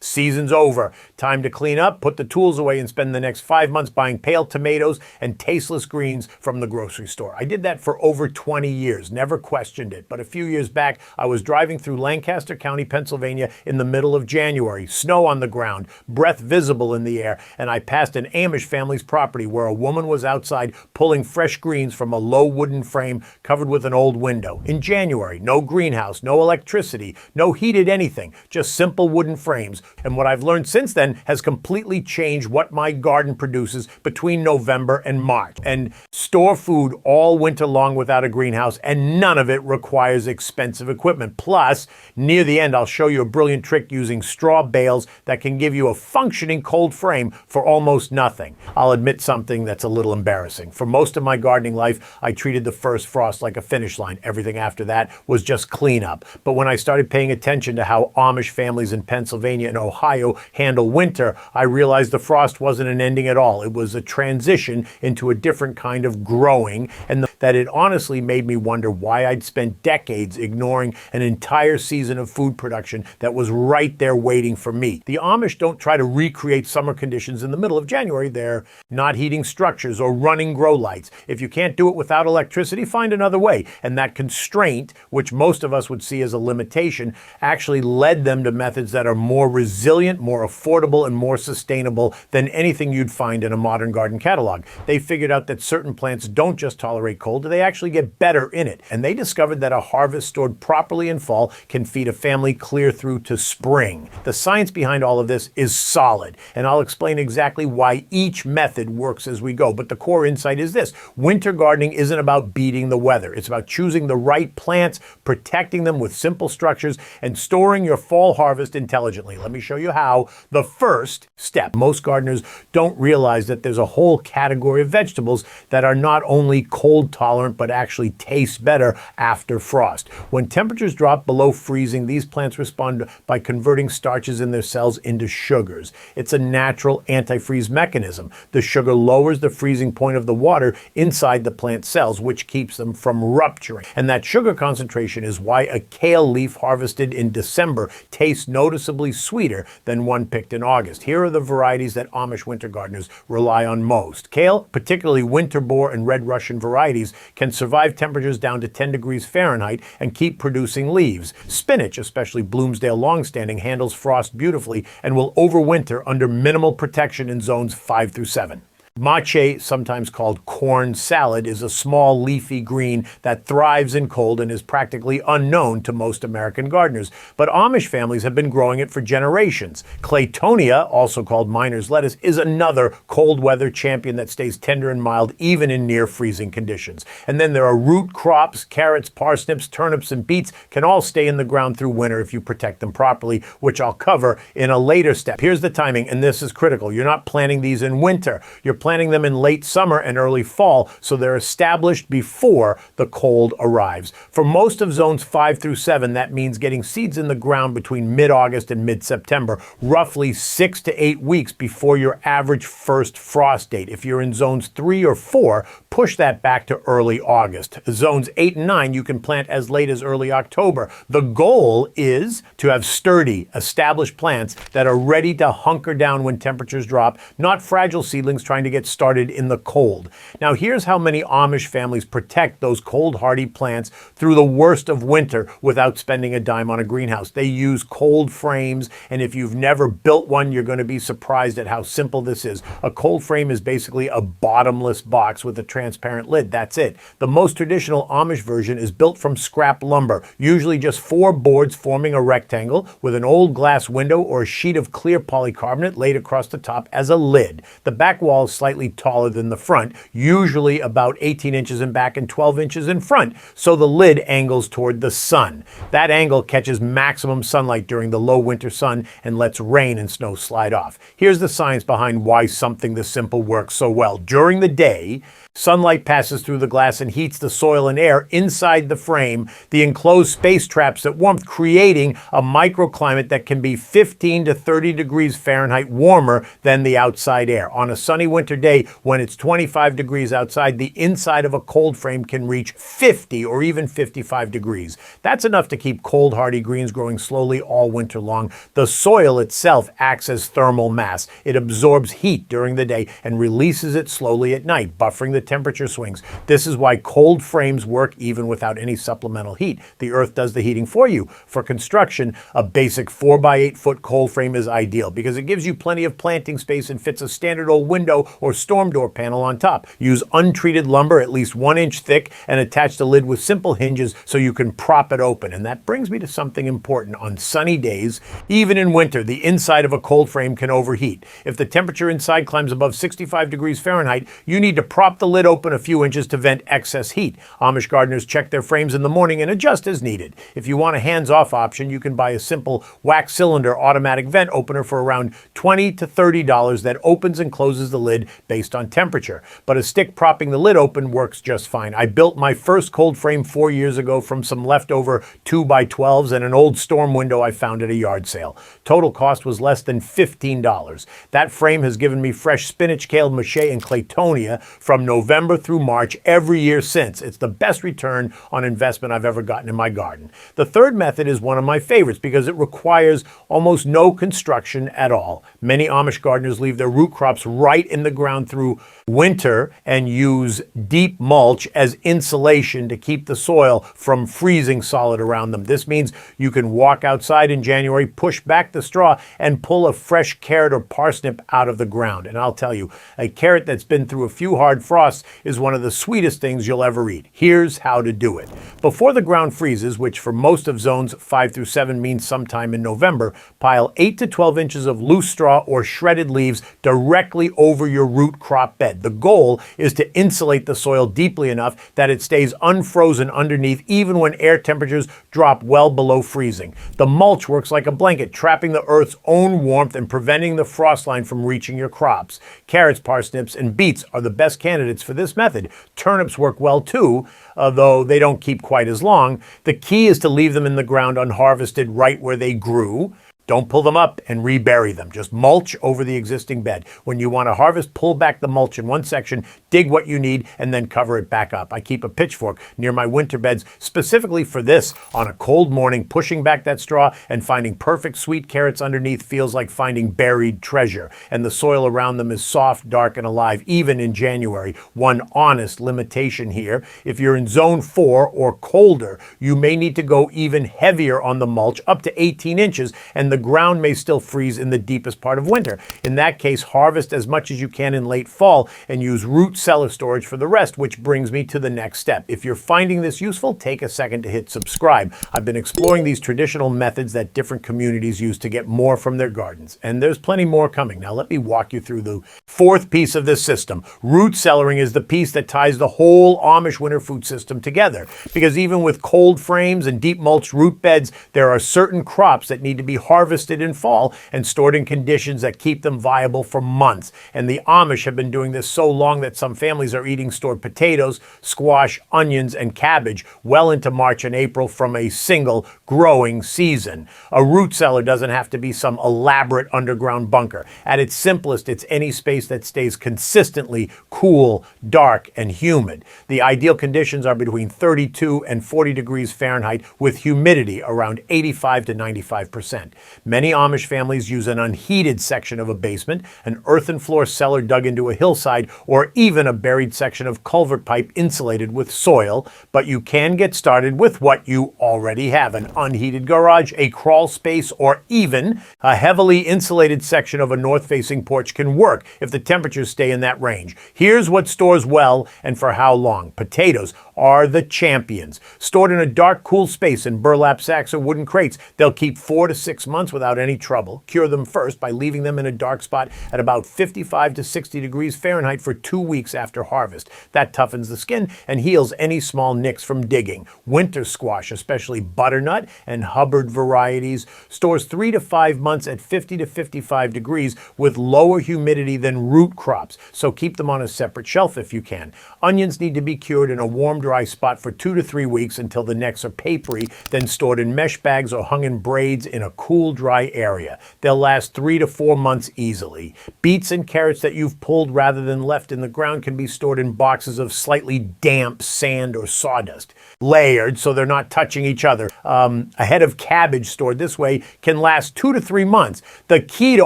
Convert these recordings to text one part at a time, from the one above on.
Season's over. Time to clean up, put the tools away, and spend the next 5 months buying pale tomatoes and tasteless greens from the grocery store. I did that for over 20 years, never questioned it. But a few years back, I was driving through Lancaster County, Pennsylvania in the middle of January, snow on the ground, breath visible in the air, and I passed an Amish family's property where a woman was outside pulling fresh greens from a low wooden frame covered with an old window. In January, no greenhouse, no electricity, no heated anything, just simple wooden frames. And what I've learned since then has completely changed what my garden produces between November and March. And store food all winter long without a greenhouse, and none of it requires expensive equipment. Plus, near the end, I'll show you a brilliant trick using straw bales that can give you a functioning cold frame for almost nothing. I'll admit something that's a little embarrassing. For most of my gardening life, I treated the first frost like a finish line. Everything after that was just cleanup. But when I started paying attention to how Amish families in Pennsylvania and Ohio handle winter, I realized the frost wasn't an ending at all. It was a transition into a different kind of growing, and that it honestly made me wonder why I'd spent decades ignoring an entire season of food production that was right there waiting for me. The Amish don't try to recreate summer conditions in the middle of January. They're not heating structures or running grow lights. If you can't do it without electricity, find another way. And that constraint, which most of us would see as a limitation, actually led them to methods that are more resilient, more affordable, and more sustainable than anything you'd find in a modern garden catalog. They figured out that certain plants don't just tolerate cold, they actually get better in it. And they discovered that a harvest stored properly in fall can feed a family clear through to spring. The science behind all of this is solid, and I'll explain exactly why each method works as we go. But the core insight is this: winter gardening isn't about beating the weather. It's about choosing the right plants, protecting them with simple structures, and storing your fall harvest intelligently. Let me show you how. The first step: most gardeners don't realize that there's a whole category of vegetables that are not only cold tolerant, but actually taste better after frost. When temperatures drop below freezing, these plants respond by converting starches in their cells into sugars. It's a natural antifreeze mechanism. The sugar lowers the freezing point of the water inside the plant cells, which keeps them from rupturing. And that sugar concentration is why a kale leaf harvested in December tastes noticeably sweeter than one picked in August. Here are the varieties that Amish winter gardeners rely on most. Kale, particularly winter boar and red Russian varieties, can survive temperatures down to 10 degrees Fahrenheit and keep producing leaves. Spinach, especially Bloomsdale longstanding, handles frost beautifully and will overwinter under minimal protection in zones 5 through 7. Mache, sometimes called corn salad, is a small leafy green that thrives in cold and is practically unknown to most American gardeners. But Amish families have been growing it for generations. Claytonia, also called miner's lettuce, is another cold weather champion that stays tender and mild even in near freezing conditions. And then there are root crops: carrots, parsnips, turnips, and beets can all stay in the ground through winter if you protect them properly, which I'll cover in a later step. Here's the timing, and this is critical. You're not planting these in winter. You're planting them in late summer and early fall, so they're established before the cold arrives. For most of zones 5 through 7, that means getting seeds in the ground between mid-August and mid-September, roughly 6 to 8 weeks before your average first frost date. If you're in zones 3 or 4, push that back to early August. Zones 8 and 9, you can plant as late as early October. The goal is to have sturdy, established plants that are ready to hunker down when temperatures drop, not fragile seedlings trying to get started in the cold. Now, here's how many Amish families protect those cold hardy plants through the worst of winter without spending a dime on a greenhouse. They use cold frames, and if you've never built one, you're going to be surprised at how simple this is. A cold frame is basically a bottomless box with a transparent lid. That's it. The most traditional Amish version is built from scrap lumber, usually just 4 boards forming a rectangle with an old glass window or a sheet of clear polycarbonate laid across the top as a lid. The back wall is slightly taller than the front, usually about 18 inches in back and 12 inches in front, so the lid angles toward the sun. That angle catches maximum sunlight during the low winter sun and lets rain and snow slide off. Here's the science behind why something this simple works so well. During the day, sunlight passes through the glass and heats the soil and air inside the frame. The enclosed space traps that warmth, creating a microclimate that can be 15 to 30 degrees Fahrenheit warmer than the outside air. On a sunny winter day when it's 25 degrees outside, the inside of a cold frame can reach 50 or even 55 degrees. That's enough to keep cold, hardy greens growing slowly all winter long. The soil itself acts as thermal mass. It absorbs heat during the day and releases it slowly at night, buffering the temperature swings. This is why cold frames work even without any supplemental heat. The earth does the heating for you. For construction, a basic 4x8 foot cold frame is ideal because it gives you plenty of planting space and fits a standard old window or storm door panel on top. Use untreated lumber at least 1 inch thick and attach the lid with simple hinges so you can prop it open. And that brings me to something important. On sunny days, even in winter, the inside of a cold frame can overheat. If the temperature inside climbs above 65 degrees Fahrenheit, you need to prop the lid open a few inches to vent excess heat. Amish gardeners check their frames in the morning and adjust as needed. If you want a hands-off option, you can buy a simple wax cylinder automatic vent opener for around $20 to $30 that opens and closes the lid based on temperature. But a stick propping the lid open works just fine. I built my first cold frame 4 years ago from some leftover 2x12s and an old storm window I found at a yard sale. Total cost was less than $15. That frame has given me fresh spinach, kale, mache, and claytonia from November through March every year since. It's the best return on investment I've ever gotten in my garden. The third method is one of my favorites because it requires almost no construction at all. Many Amish gardeners leave their root crops right in the ground through winter and use deep mulch as insulation to keep the soil from freezing solid around them. This means you can walk outside in January, push back the straw, and pull a fresh carrot or parsnip out of the ground. And I'll tell you, a carrot that's been through a few hard frosts is one of the sweetest things you'll ever eat. Here's how to do it. Before the ground freezes, which for most of zones 5 through 7 means sometime in November, pile 8 to 12 inches of loose straw or shredded leaves directly over your root crop bed. The goal is to insulate the soil deeply enough that it stays unfrozen underneath even when air temperatures drop well below freezing. The mulch works like a blanket, trapping the earth's own warmth and preventing the frost line from reaching your crops. Carrots, parsnips, and beets are the best candidates for this method. Turnips work well too, though they don't keep quite as long. The key is to leave them in the ground unharvested right where they grew. Don't pull them up and rebury them. Just mulch over the existing bed. When you want to harvest, pull back the mulch in one section, dig what you need, and then cover it back up. I keep a pitchfork near my winter beds specifically for this. On a cold morning, pushing back that straw and finding perfect sweet carrots underneath feels like finding buried treasure. And the soil around them is soft, dark, and alive, even in January. One honest limitation here: if you're in zone 4 or colder, you may need to go even heavier on the mulch, up to 18 inches, and the ground may still freeze in the deepest part of winter. In that case, harvest as much as you can in late fall and use root cellar storage for the rest, which brings me to the next step. If you're finding this useful, take a second to hit subscribe. I've been exploring these traditional methods that different communities use to get more from their gardens, and there's plenty more coming. Now let me walk you through the fourth piece of this system. Root cellaring is the piece that ties the whole Amish winter food system together, because even with cold frames and deep mulched root beds, there are certain crops that need to be harvested in fall and stored in conditions that keep them viable for months. And the Amish have been doing this so long that some families are eating stored potatoes, squash, onions, and cabbage well into March and April from a single growing season. A root cellar doesn't have to be some elaborate underground bunker. At its simplest, it's any space that stays consistently cool, dark, and humid. The ideal conditions are between 32 and 40 degrees Fahrenheit with humidity around 85 to 95%. Many Amish families use an unheated section of a basement, an earthen floor cellar dug into a hillside, or even a buried section of culvert pipe insulated with soil. But you can get started with what you already have: an unheated garage, a crawl space, or even a heavily insulated section of a north-facing porch can work if the temperatures stay in that range. Here's what stores well and for how long. Potatoes are the champions. Stored in a dark, cool space in burlap sacks or wooden crates, they'll keep 4 to 6 months without any trouble. Cure them first by leaving them in a dark spot at about 55 to 60 degrees Fahrenheit for 2 weeks after harvest. That toughens the skin and heals any small nicks from digging. Winter squash, especially butternut and Hubbard varieties, stores 3 to 5 months at 50 to 55 degrees with lower humidity than root crops, so keep them on a separate shelf if you can. Onions need to be cured in a warm, dry spot for 2 to 3 weeks until the necks are papery, then stored in mesh bags or hung in braids in a cool, dry area. They'll last 3 to 4 months easily. Beets and carrots that you've pulled rather than left in the ground can be stored in boxes of slightly damp sand or sawdust, layered so they're not touching each other. A head of cabbage stored this way can last 2 to 3 months. The key to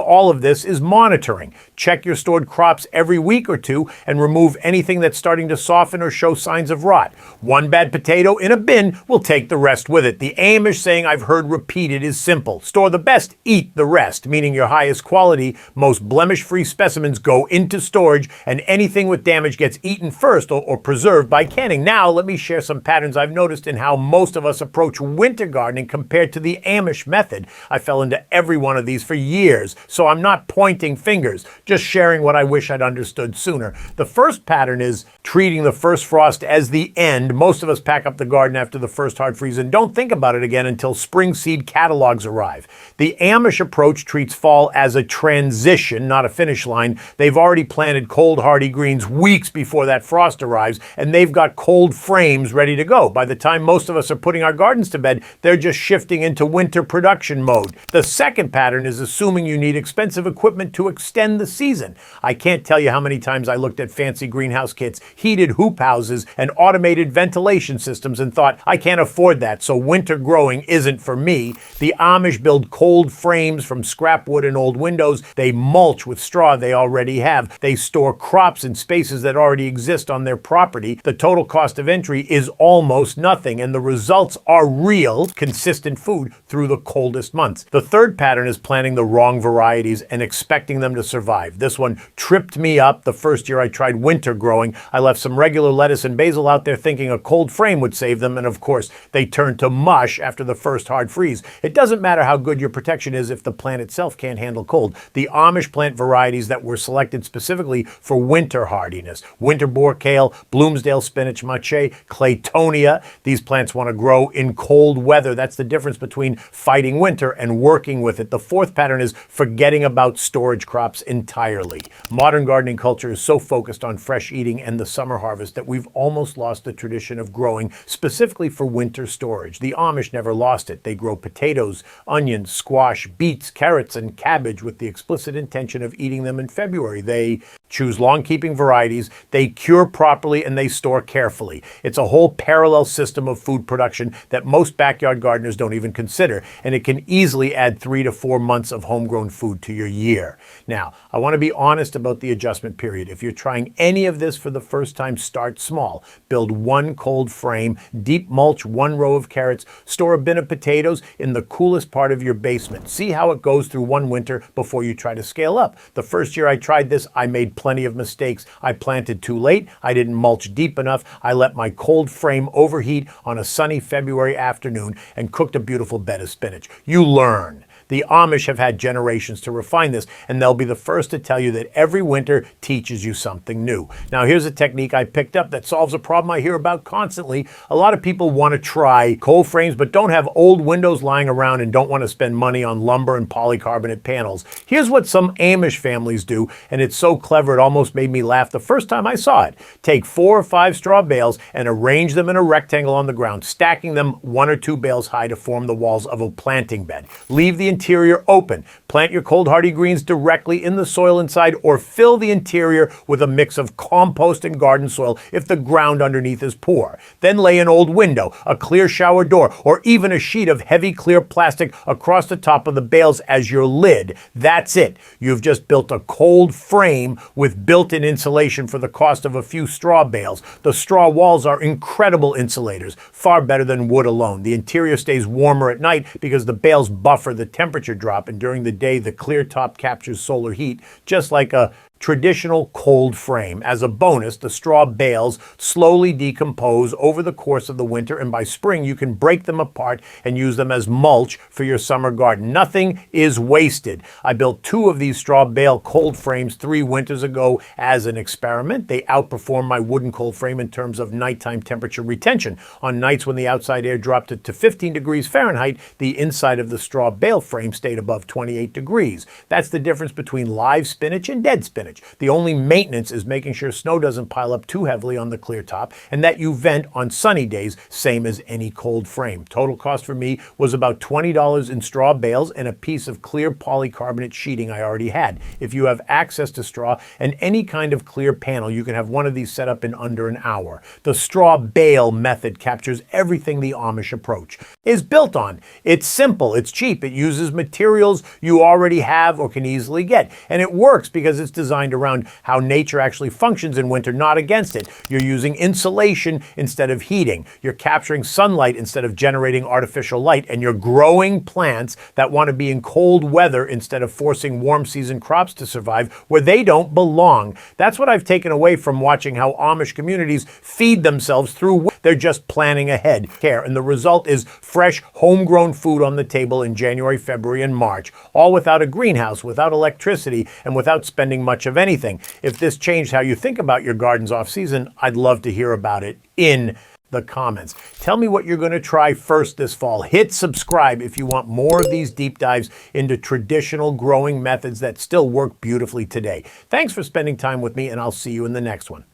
all of this is monitoring. Check your stored crops every week or two and remove anything that's starting to soften or show signs of rot. One bad potato in a bin will take the rest with it. The Amish saying I've heard repeated is simple. Store the best, eat the rest, meaning your highest quality, most blemish-free specimens go into storage and anything with damage gets eaten first or preserved by canning. Now, let me share some patterns I've noticed in how most of us approach winter gardening compared to the Amish method. I fell into every one of these for years, so I'm not pointing fingers, just sharing what I wish I'd understood sooner. The first pattern is treating the first frost as the end. Most of us pack up the garden after the first hard freeze and don't think about it again until spring seed catalogs arrive. The Amish approach treats fall as a transition, not a finish line. They've already planted cold hardy greens weeks before that frost arrives, and they've got cold frames ready to go. By the time most of us are putting our gardens to bed, they're just shifting into winter production mode. The second pattern is assuming you need expensive equipment to extend the season. I can't tell you how many times I looked at fancy greenhouse kits, heated hoop houses, and automated ventilation systems and thought, I can't afford that, so winter growing isn't for me. The Amish build cold frames from scrap wood and old windows. They mulch with straw they already have. They store crops in spaces that already exist on their property. The total cost of entry is almost nothing, and the results are real, consistent food through the coldest months. The third pattern is planting the wrong varieties and expecting them to survive. This one tripped me up the first year I tried winter growing. I left some regular lettuce and basil out there thinking a cold frame would save them, and of course, they turned to mush after the first hard freeze. It doesn't matter how good your protection is if the plant itself can't handle cold. The Amish plant varieties that were selected specifically for winter hardiness: winter boar kale, Bloomsdale spinach mache, Claytonia. These plants want to grow in cold weather. That's the difference between fighting winter and working with it. The fourth pattern is forgetting about storage crops entirely. Modern gardening culture is so focused on fresh eating and the summer harvest that we've almost lost the tradition of growing specifically for winter storage. The Amish never lost it. They grow potatoes, onions, squash, beets, carrots, and cabbage with the explicit intention of eating them in February. They choose long-keeping varieties, they cure properly, and they store carefully. It's a whole parallel system of food production that most backyard gardeners don't even consider, and it can easily add 3 to 4 months of homegrown food to your year. Now, I want to be honest about the adjustment period. If you're trying any of this for the first time, start small. Build one cold frame, deep mulch 1 row of carrots, store a bin of potatoes in the coolest part of your basement. See how it goes through one winter before you try to scale up. The first year I tried this, I made plenty of mistakes. I planted too late. I didn't mulch deep enough. I let my cold frame overheat on a sunny February afternoon and cooked a beautiful bed of spinach. You learn. The Amish have had generations to refine this, and they'll be the first to tell you that every winter teaches you something new. Now, here's a technique I picked up that solves a problem I hear about constantly. A lot of people want to try cold frames, but don't have old windows lying around and don't want to spend money on lumber and polycarbonate panels. Here's what some Amish families do, and it's so clever it almost made me laugh the first time I saw it. Take 4 or 5 straw bales and arrange them in a rectangle on the ground, stacking them 1 or 2 bales high to form the walls of a planting bed. Leave the interior open. Plant your cold hardy greens directly in the soil inside, or fill the interior with a mix of compost and garden soil if the ground underneath is poor. Then lay an old window, a clear shower door, or even a sheet of heavy clear plastic across the top of the bales as your lid. That's it. You've just built a cold frame with built-in insulation for the cost of a few straw bales. The straw walls are incredible insulators, far better than wood alone. The interior stays warmer at night because the bales buffer the temperature drop, and during the day the clear top captures solar heat just like a traditional cold frame. As a bonus, the straw bales slowly decompose over the course of the winter, and by spring you can break them apart and use them as mulch for your summer garden. Nothing is wasted. I built 2 of these straw bale cold frames 3 winters ago as an experiment. They outperform my wooden cold frame in terms of nighttime temperature retention. On nights when the outside air dropped to 15 degrees Fahrenheit, the inside of the straw bale frame stayed above 28 degrees. That's the difference between live spinach and dead spinach. damage. The only maintenance is making sure snow doesn't pile up too heavily on the clear top and that you vent on sunny days, same as any cold frame. Total cost for me was about $20 in straw bales and a piece of clear polycarbonate sheeting I already had. If you have access to straw and any kind of clear panel, you can have one of these set up in under an hour. The straw bale method captures everything the Amish approach is built on. It's simple, it's cheap, it uses materials you already have or can easily get, and it works because it's designed around how nature actually functions in winter, not against it. You're using insulation instead of heating. You're capturing sunlight instead of generating artificial light, and you're growing plants that want to be in cold weather instead of forcing warm season crops to survive where they don't belong. That's what I've taken away from watching how Amish communities feed themselves through. They're just planning ahead. And the result is fresh, homegrown food on the table in January, February, and March, all without a greenhouse, without electricity, and without spending much of anything. If this changed how you think about your gardens off season, I'd love to hear about it in the comments. Tell me what you're going to try first this fall. Hit subscribe if you want more of these deep dives into traditional growing methods that still work beautifully today. Thanks for spending time with me, and I'll see you in the next one.